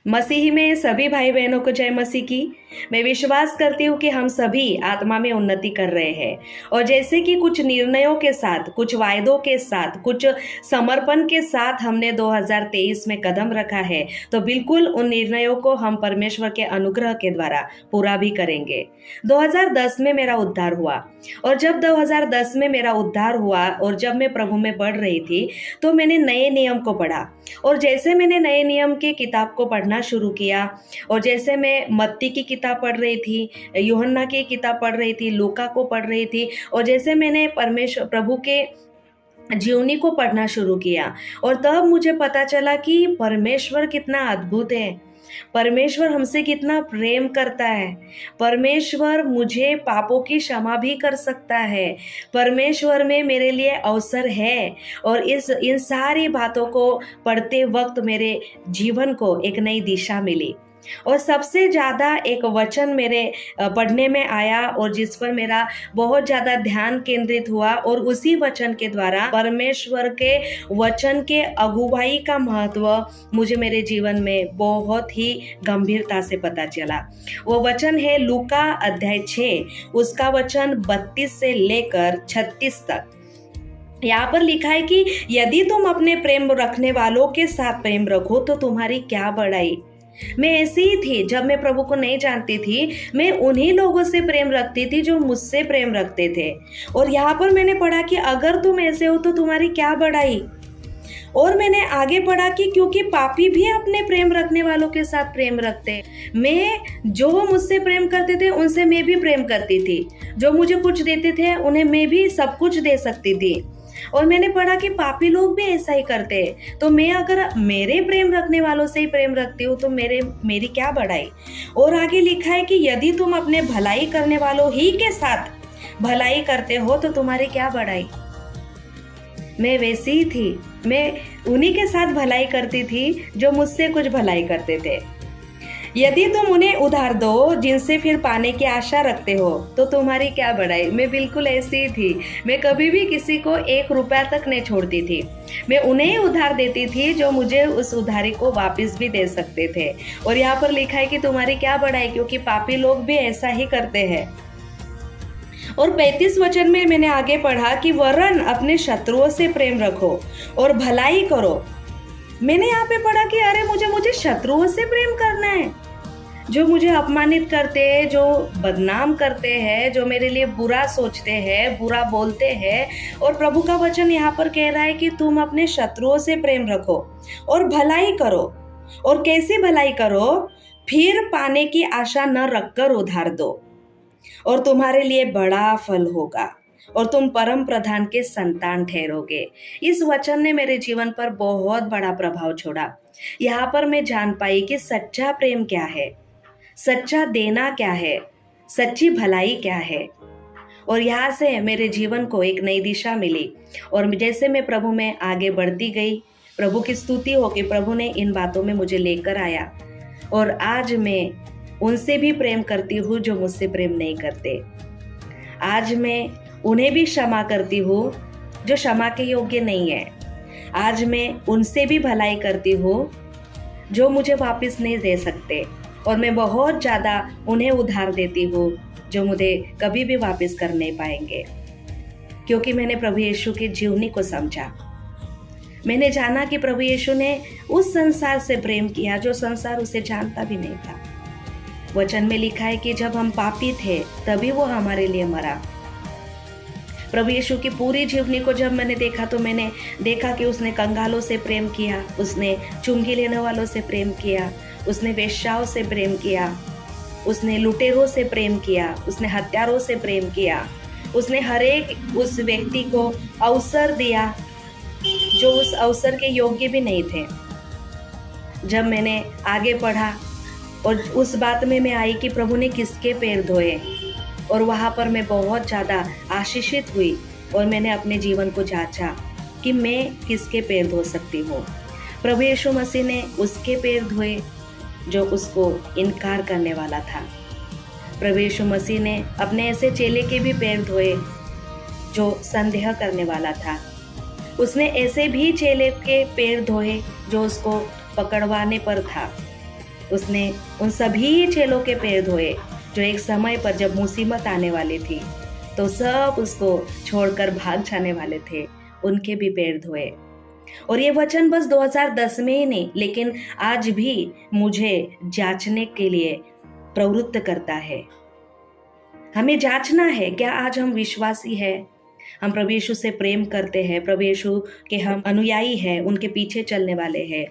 मसीह में सभी भाई बहनों को जय मसीह की। मैं विश्वास करती हूँ कि हम सभी आत्मा में उन्नति कर रहे हैं और जैसे कि कुछ निर्णयों के साथ, कुछ वायदों के साथ, कुछ समर्पण के साथ हमने 2023 में कदम रखा है, तो बिल्कुल उन निर्णयों को हम परमेश्वर के अनुग्रह के द्वारा पूरा भी करेंगे। 2010 में मेरा उद्धार हुआ और जब 2010 में मेरा उद्धार हुआ और जब मैं प्रभु में बढ़ रही थी तो मैंने नए नियम को पढ़ा और जैसे मैंने नए नियम की किताब को पढ़ना शुरू किया और जैसे मैं मत्ती की किताब पढ़ रही थी, यूहन्ना की किताब पढ़ रही थी, लूका को पढ़ रही थी और जैसे मैंने परमेश्वर प्रभु के जीवनी को पढ़ना शुरू किया और तब मुझे पता चला कि परमेश्वर कितना अद्भुत है, परमेश्वर हमसे कितना प्रेम करता है, परमेश्वर मुझे पापों की क्षमा भी कर सकता है, परमेश्वर में मेरे लिए अवसर है। और इन सारी बातों को पढ़ते वक्त मेरे जीवन को एक नई दिशा मिली और सबसे ज़्यादा एक वचन मेरे पढ़ने में आया और जिस पर मेरा बहुत ज़्यादा ध्यान केंद्रित हुआ और उसी वचन के द्वारा परमेश्वर के वचन के अगुवाई का महत्व मुझे मेरे जीवन में बहुत ही गंभीरता से पता चला। वो वचन है लूका अध्याय 6, उसका वचन 32 से लेकर 36 तक। यहाँ पर लिखा है कि यदि तुम अपने प्रेम रखने वालों के साथ प्रेम रखो तो तुम्हारी क्या बड़ाई। मैं ऐसी ही थी, जब मैं प्रभु को नहीं जानती थी मैं उन्हीं लोगों से प्रेम रखती थी जो मुझसे प्रेम रखते थे। और यहाँ पर मैंने पढ़ा कि अगर तुम ऐसे हो तो तुम्हारी क्या बड़ाई। और मैंने आगे पढ़ा कि क्योंकि पापी भी अपने प्रेम रखने वालों के साथ प्रेम रखते। मैं जो मुझसे प्रेम करते थे उनसे मैं भी प्रेम करती थी, जो मुझे कुछ देते थे उन्हें मैं भी सब कुछ दे सकती थी। और मैंने पढ़ा कि पापी लोग भी ऐसा ही करते हैं, तो मैं अगर मेरे प्रेम रखने वालों से ही प्रेम रखती हूँ तो मेरी क्या बड़ाई। और आगे लिखा है कि यदि तुम अपने भलाई करने वालों ही के साथ भलाई करते हो तो तुम्हारी क्या बड़ाई। मैं वैसी ही थी, मैं उन्हीं के साथ भलाई करती थी जो मुझसे कुछ भलाई करते थे। यदि तुम उन्हें उधार दो जिनसे फिर पाने की आशा रखते हो तो तुम्हारी क्या बड़ाई। मैं बिल्कुल ऐसी ही थी, मैं कभी भी किसी को 1 रुपया तक नहीं छोड़ती थी। मैं उन्हें उधार देती थी जो मुझे उस उधारी को वापस भी दे सकते थे। और यहाँ पर लिखा है कि तुम्हारी क्या बड़ाई, क्योंकि पापी लोग भी ऐसा ही करते हैं। और 35 वचन में मैंने आगे पढ़ा कि वरन अपने शत्रुओं से प्रेम रखो और भलाई करो। मैंने यहाँ पे पढ़ा कि अरे मुझे शत्रुओं से प्रेम करना है, जो मुझे अपमानित करते हैं, जो बदनाम करते हैं, जो मेरे लिए बुरा सोचते हैं, बुरा बोलते हैं। और प्रभु का वचन यहाँ पर कह रहा है कि तुम अपने शत्रुओं से प्रेम रखो और भलाई करो। और कैसी भलाई करो, फिर पाने की आशा न रखकर उधार दो और तुम्हारे लिए बड़ा फल होगा और तुम परम प्रधान के संतान ठहरोगे। इस वचन ने मेरे जीवन पर बहुत बड़ा प्रभाव छोड़ा। यहाँ पर मैं जान पाई कि सच्चा प्रेम क्या है, सच्चा देना क्या है, सच्ची भलाई क्या है। और यहाँ से मेरे जीवन को एक नई दिशा मिली और जैसे मैं प्रभु में आगे बढ़ती गई, प्रभु की स्तुति हो कि प्रभु ने इन बातों में मुझे लेकर आया और आज मैं उनसे भी प्रेम करती हूँ जो मुझसे प्रेम नहीं करते। आज मैं उन्हें भी क्षमा करती हूँ जो क्षमा के योग्य नहीं है। आज मैं उनसे भी भलाई करती हूँ जो मुझे वापस नहीं दे सकते। और मैं बहुत ज़्यादा उन्हें उधार देती हूँ जो मुझे कभी भी वापस कर नहीं पाएंगे, क्योंकि मैंने प्रभु यीशु की जीवनी को समझा। मैंने जाना कि प्रभु यीशु ने उस संसार से प्रेम किया जो संसार उसे जानता भी नहीं था। वचन में लिखा है कि जब हम पापी थे तभी वो हमारे लिए मरा। प्रभु यीशु की पूरी जीवनी को जब मैंने देखा तो मैंने देखा कि उसने कंगालों से प्रेम किया, उसने चुंगी लेने वालों से प्रेम किया, उसने वेश्याओं से प्रेम किया, उसने लुटेरों से प्रेम किया, उसने हत्यारों से प्रेम किया, उसने हर एक उस व्यक्ति को अवसर दिया जो उस अवसर के योग्य भी नहीं थे। जब मैंने आगे पढ़ा और उस बात में मैं आई कि प्रभु ने किसके पैर धोए, और वहाँ पर मैं बहुत ज़्यादा आशीषित हुई और मैंने अपने जीवन को जांचा कि मैं किसके पैर धो सकती हूँ। प्रभु यीशु मसीह ने उसके पैर धोए जो उसको इनकार करने वाला था। प्रभु यीशु मसीह ने अपने ऐसे चेले के भी पैर धोए जो संदेह करने वाला था। उसने ऐसे भी चेले के पैर धोए जो उसको पकड़वाने पर था। उसने उन सभी चेलों के पैर धोए जो एक समय पर जब मुसीबत आने वाली थी तो सब उसको छोड़कर भाग जाने वाले थे, उनके भी पैर धोए। और ये वचन बस 2010 में ही नहीं, लेकिन आज भी मुझे जांचने के लिए प्रवृत्त करता है। हमें जांचना है, क्या आज हम विश्वासी हैं, हम प्रभु यीशु से प्रेम करते हैं, प्रभु यीशु के हम अनुयायी हैं, उनके पीछे चलने वाले हैं।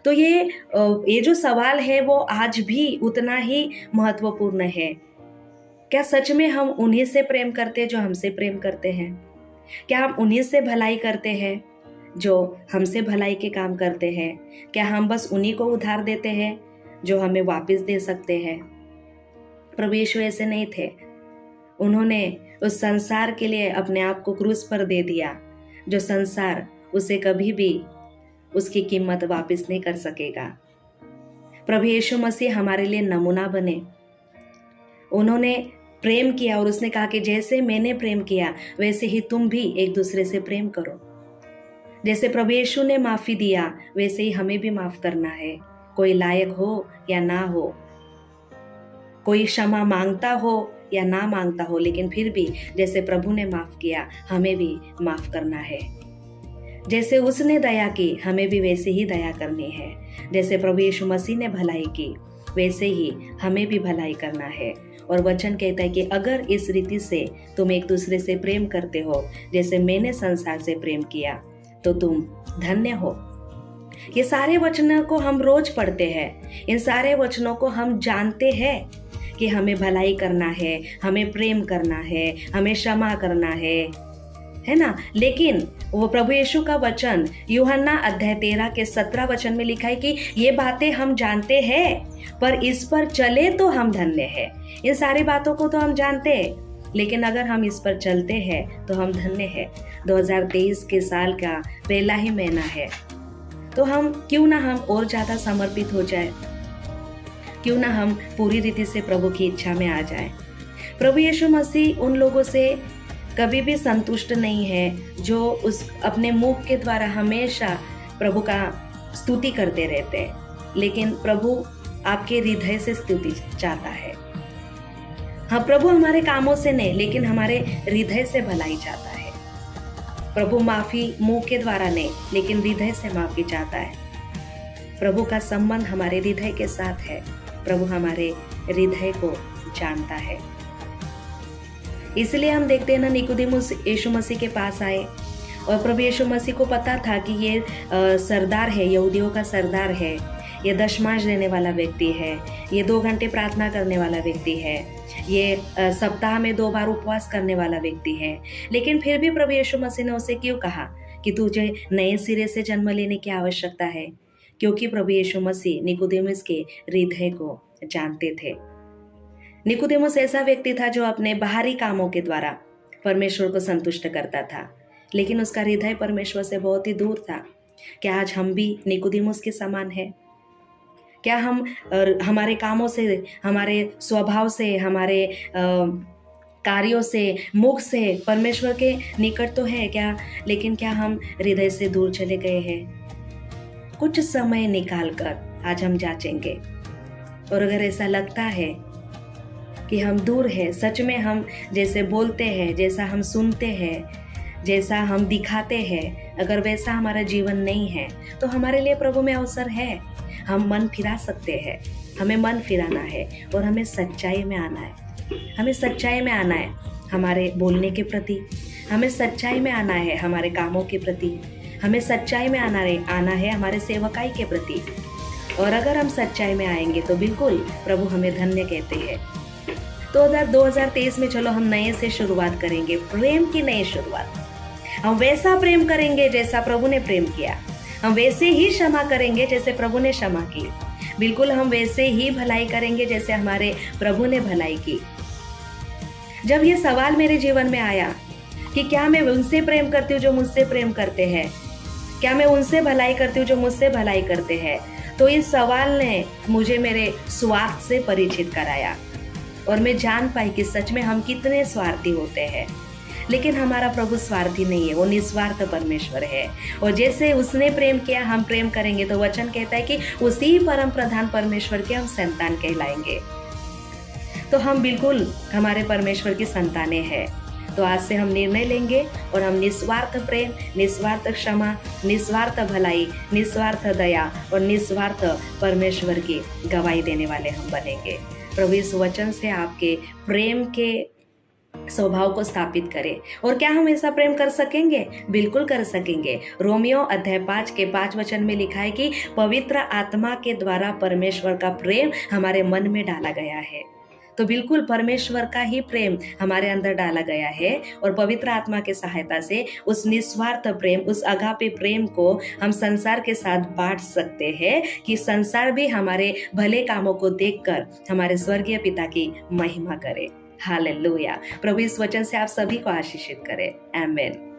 तो ये जो सवाल है वो आज भी उतना ही महत्वपूर्ण है। क्या सच में हम उन्हीं से प्रेम करते हैं जो हमसे प्रेम करते हैं? क्या हम उन्हीं से भलाई करते हैं जो हमसे भलाई के काम करते हैं? क्या हम बस उन्हीं को उधार देते हैं जो हमें वापस दे सकते हैं? प्रभु यीशु ऐसे नहीं थे। उन्होंने उस संसार के लिए अपने आप को क्रूस पर दे दिया, जो संसार उसे कभी भी उसकी कीमत वापस नहीं कर सकेगा। प्रभु यीशु मसीह हमारे लिए नमूना बने। उन्होंने प्रेम किया और उसने कहा कि जैसे मैंने प्रेम किया वैसे ही तुम भी एक दूसरे से प्रेम करो। जैसे प्रभु यीशु ने माफी दिया वैसे ही हमें भी माफ करना है, कोई लायक हो या ना हो, कोई क्षमा मांगता हो या ना मांगता हो, लेकिन फिर भी जैसे प्रभु ने माफ किया हमें भी माफ करना है। जैसे उसने दया की हमें भी वैसे ही दया करनी है। जैसे प्रभु यीशु मसीह ने भलाई की वैसे ही हमें भी भलाई करना है। और वचन कहता है कि अगर इस रीति से तुम एक दूसरे से प्रेम करते हो जैसे मैंने संसार से प्रेम किया तो तुम धन्य हो। ये सारे वचनों को हम रोज पढ़ते हैं, इन सारे वचनों को हम जानते हैं कि हमें भलाई करना है, हमें प्रेम करना है, हमें क्षमा करना है ना। लेकिन वो प्रभु यीशु का वचन यूहन्ना अध्याय 13 के 17 वचन में लिखा है कि ये बातें हम जानते हैं पर इस पर चले तो हम धन्य हैं। इन सारी बातों को तो हम जानते हैं, लेकिन अगर हम इस पर चलते हैं तो हम धन्य हैं। 2023 के साल का पहला ही महीना है, तो हम क्यों ना हम और ज़्यादा समर्पित हो जाए, क्यों ना हम पूरी रीति से प्रभु की इच्छा में आ जाए। प्रभु यीशु मसीह उन लोगों से कभी भी संतुष्ट नहीं है जो उस अपने मुख के द्वारा हमेशा प्रभु का स्तुति करते रहते हैं, लेकिन प्रभु आपके हृदय से स्तुति चाहता है। हाँ, प्रभु हमारे कामों से नहीं लेकिन हमारे हृदय से भलाई चाहता है। प्रभु माफी मुंह के द्वारा नहीं लेकिन हृदय से माफी चाहता है। प्रभु का संबंध हमारे हृदय के साथ है। प्रभु हमारे हृदय को जानता है। इसलिए हम देखते हैं ना, निकोदेमुस यीशु मसीह के पास आए और प्रभु यीशु मसीह को पता था कि ये सरदार है, यहूदियों का सरदार है, ये दशमांश देने वाला व्यक्ति है, ये 2 घंटे प्रार्थना करने वाला व्यक्ति है, ये सप्ताह में 2 बार उपवास करने वाला व्यक्ति है। लेकिन फिर भी प्रभु यीशु मसीह ने उसे क्यों कहा कि तुझे नए सिरे से जन्म लेने की आवश्यकता है? क्योंकि प्रभु यीशु मसीह निकोदेमुस के हृदय को जानते थे। निकोदेमुस ऐसा व्यक्ति था जो अपने बाहरी कामों के द्वारा परमेश्वर को संतुष्ट करता था, लेकिन उसका हृदय परमेश्वर से बहुत ही दूर था। क्या आज हम भी निकोदेमुस के समान हैं? क्या हम हमारे कामों से, हमारे स्वभाव से, हमारे कार्यों से, मुख से परमेश्वर के निकट तो है क्या, लेकिन क्या हम हृदय से दूर चले गए हैं? कुछ समय निकालकर आज हम जांचेंगे, और अगर ऐसा लगता है कि हम दूर हैं, सच में हम जैसे बोलते हैं, जैसा हम सुनते हैं, जैसा हम दिखाते हैं, अगर वैसा हमारा जीवन नहीं है तो हमारे लिए प्रभु में अवसर है। हम मन फिरा सकते हैं। हमें मन फिराना है और हमें सच्चाई में आना है। हमें सच्चाई में आना है हमारे बोलने के प्रति, हमें सच्चाई में आना है हमारे कामों के प्रति, हमें सच्चाई में आना है हमारे सेवकाई के प्रति। और अगर हम सच्चाई में आएंगे तो बिल्कुल प्रभु हमें धन्य कहते हैं। तो 2023 में चलो हम नए से शुरुआत करेंगे, प्रेम की नई शुरुआत। हम वैसा प्रेम करेंगे जैसा प्रभु ने प्रेम किया, हम वैसे ही क्षमा करेंगे जैसे प्रभु ने क्षमा की, बिल्कुल हम वैसे ही भलाई करेंगे जैसे हमारे प्रभु ने भलाई की। जब ये सवाल मेरे जीवन में आया कि क्या मैं उनसे प्रेम करती हूँ जो मुझसे प्रेम करते हैं, क्या मैं उनसे भलाई करती हूँ जो मुझसे भलाई करते हैं, तो इस सवाल ने मुझे मेरे स्वार्थ से परिचित कराया और मैं जान पाई कि सच में हम कितने स्वार्थी होते हैं। लेकिन हमारा प्रभु स्वार्थी नहीं है, वो निस्वार्थ परमेश्वर है। और जैसे उसने प्रेम किया हम प्रेम करेंगे, तो वचन कहता है कि उसी परम प्रधान परमेश्वर के हम संतान कहलाएंगे। तो हम बिल्कुल हमारे परमेश्वर की संतानें हैं। तो आज से हम निर्णय लेंगे और हम निस्वार्थ प्रेम, निस्वार्थ क्षमा, निस्वार्थ भलाई, निस्वार्थ दया और निस्वार्थ परमेश्वर की गवाही देने वाले हम बनेंगे। प्रभु इस वचन से आपके प्रेम के स्वभाव को स्थापित करें। और क्या हम ऐसा प्रेम कर सकेंगे? बिल्कुल कर सकेंगे। रोमियो अध्याय 5 के 5 वचन में लिखा है कि पवित्र आत्मा के द्वारा परमेश्वर का प्रेम हमारे मन में डाला गया है। तो बिल्कुल परमेश्वर का ही प्रेम हमारे अंदर डाला गया है और पवित्र आत्मा के सहायता से उस निस्वार्थ प्रेम, उस अगापे प्रेम को हम संसार के साथ बांट सकते हैं कि संसार भी हमारे भले कामों को देखकर हमारे स्वर्गीय पिता की महिमा करे। हालेलुया। प्रभु इस वचन से आप सभी को आशीषित करे। आमीन।